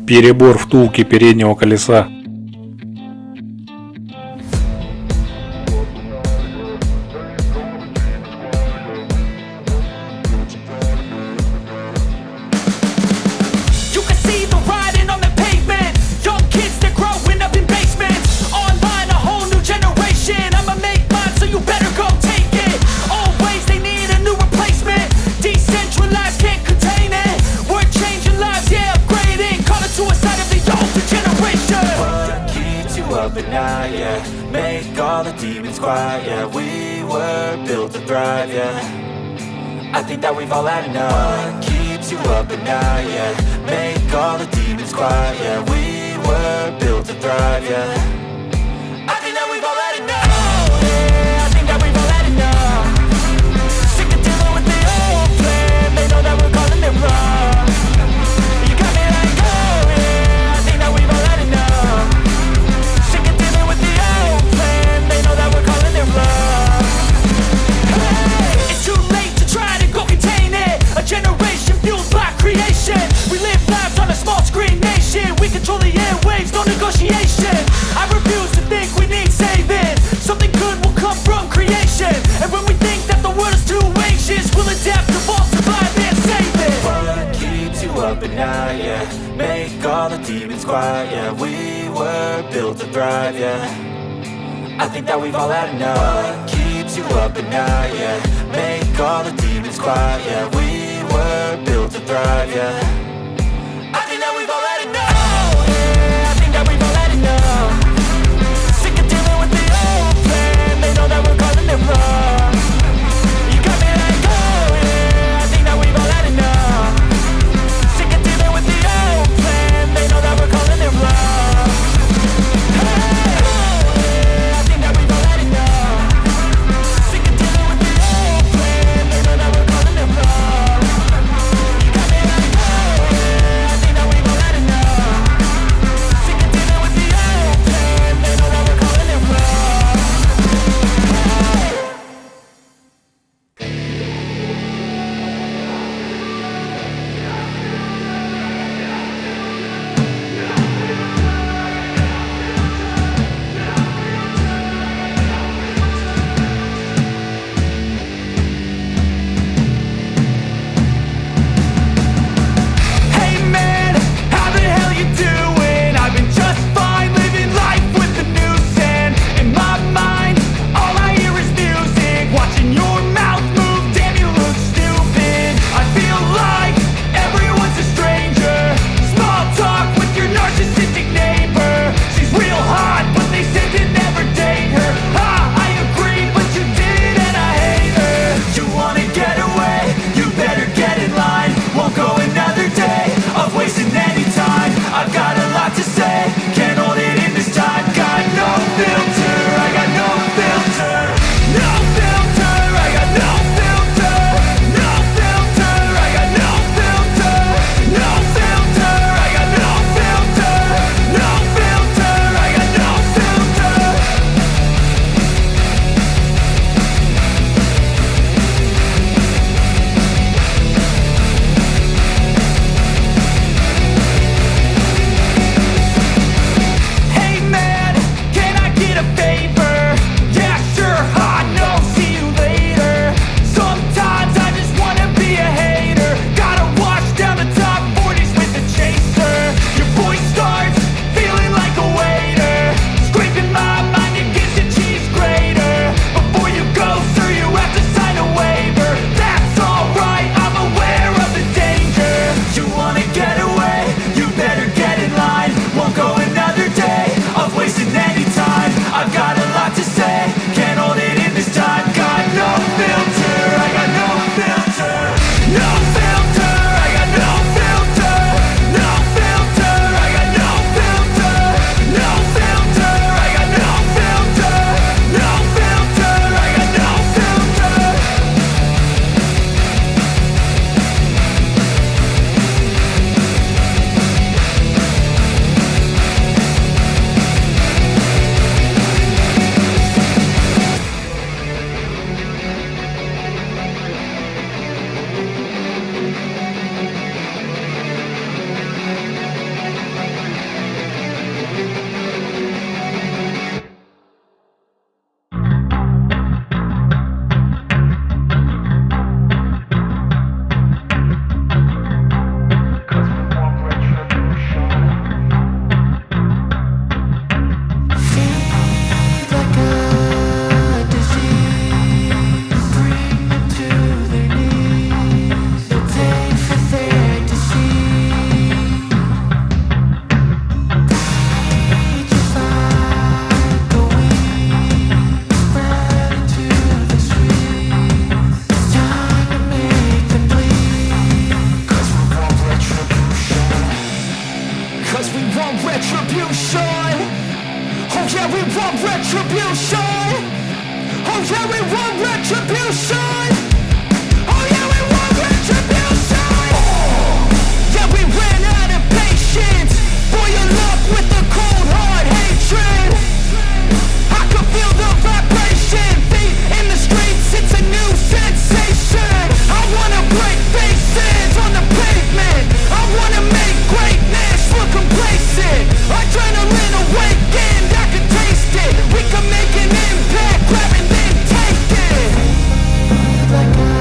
Перебор втулки переднего колеса. Make all the demons quiet, yeah. We were built to thrive, yeah. I think that we've all had enough. What keeps you up at night, yeah. Make all the demons quiet, yeah. We were built to thrive, yeah. I think that we've all had enough. Oh, yeah, I think that we've all had enough. Sick of dealing with the old plan. They know that we're calling it wrong. You got me like, oh, yeah, I think that we've all had enough. Sick of dealing with the old plan. They know that we're calling it wrong. Hey, it's too late to try to go contain it. A generation fueled by creation. We live lives on a small screen nation. We control the airwaves, no negotiation. I refuse to think we need saving. Something good will come from creation. And when we think that the world is too anxious, we'll adapt, evolve, survive and save it. What keeps you up at night, yeah. Make all the demons quiet, yeah. We were built to thrive, yeah. I think that we've all had enough. What keeps you up at night, yeah. Make all the demons quiet, yeah. We were built to thrive, yeah. I think that we've all had enough. Oh, yeah, I think that we've all had enough. Sick of dealing with the old plan. They know that we're calling it wrong. You got me like, oh, yeah, I think that we've all had enough. Sick of dealing with the old plan. They know that we're calling it wrong. Hey, oh, yeah, I think that we've all had enough. Sick of dealing with the old plan. They know that we're calling it wrong. You got me like, oh, 'cause we want retribution. Oh yeah, we want retribution. Oh yeah, we want retribution. Oh yeah, we want retribution. Yeah, we ran out of patience. Boil up with the cold hard hatred. I can feel the vibration. Feet in the streets, it's a new sensation. I wanna break faces on the pavement. I wanna make greatness look complacent. Adrenaline awakened, I can taste it. We can make an impact, grab and then take it. Like a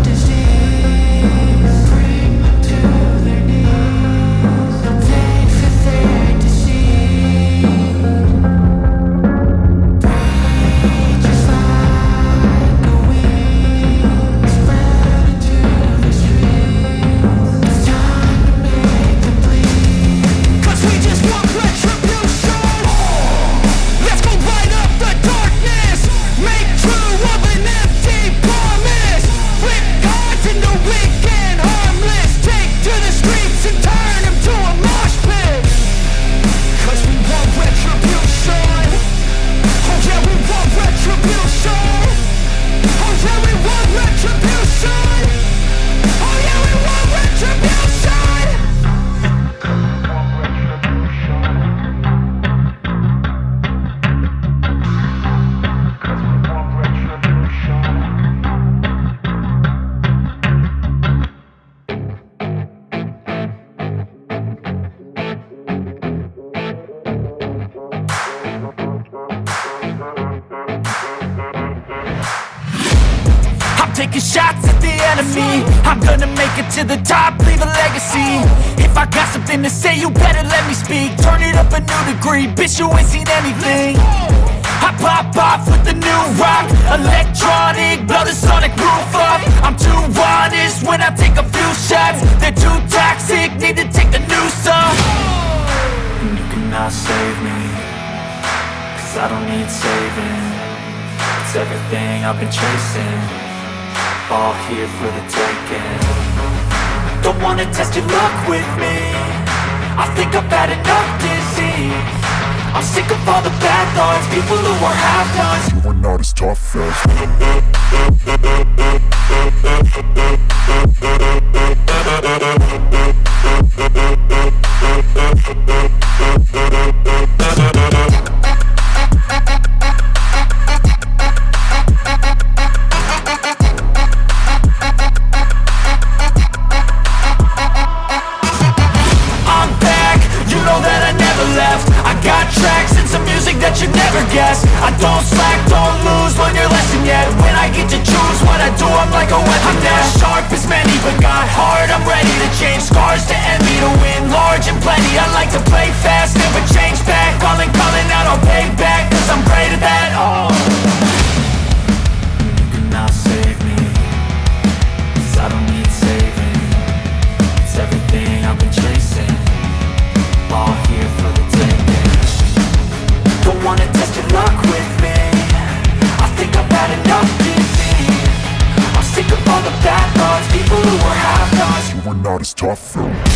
disease, bring them to their knees. Pain for their disease. Breathe just like a weed, spread into the streets. It's time to make them bleed. 'Cause we just want retribution. Let's go light up the darkness. Make true of an empty promise. Flip cards into weak and harmless. Take to the streets and turn them to a mosh pit. 'Cause we want retribution. Oh yeah, we want retribution. Oh yeah, we want retribution. Oh yeah, we want retribution. I'm taking shots at the enemy. I'm gonna make it to the top, leave a legacy. If I got something to say, you better let me speak. Turn it up a new degree, bitch, you ain't seen anything. I pop off with the new rock, electronic, blow the sonic roof up. I'm too honest when I take a few shots. They're too toxic, need to take the noose off. And you cannot save me, 'cause I don't need saving. It's everything I've been chasing, all here for the taking. Don't wanna test your luck with me, I think I've had enough disease. I'm sick of all the bad thoughts, people who are half-nots. You were not as tough as I'm back, you know that I never left. I got tracks and some music that you never guessed. I don't slack, don't lose, learn your lesson yet. When I get to choose what I do, I'm like a weapon. I'm not sharp as many, but got hard, I'm ready to change. Scars to envy, to win large and plenty. I like to play fast, never change back. Calling out, I'll pay back, 'cause I'm great at that. Oh, you cannot save me, 'cause I don't need saving. It's everything I've been chasing, all here for the taking. Don't wanna test your luck with me, I think I've had enough disease. I'm sick of all the bad thoughts, people who are half-nots. you were not as tough as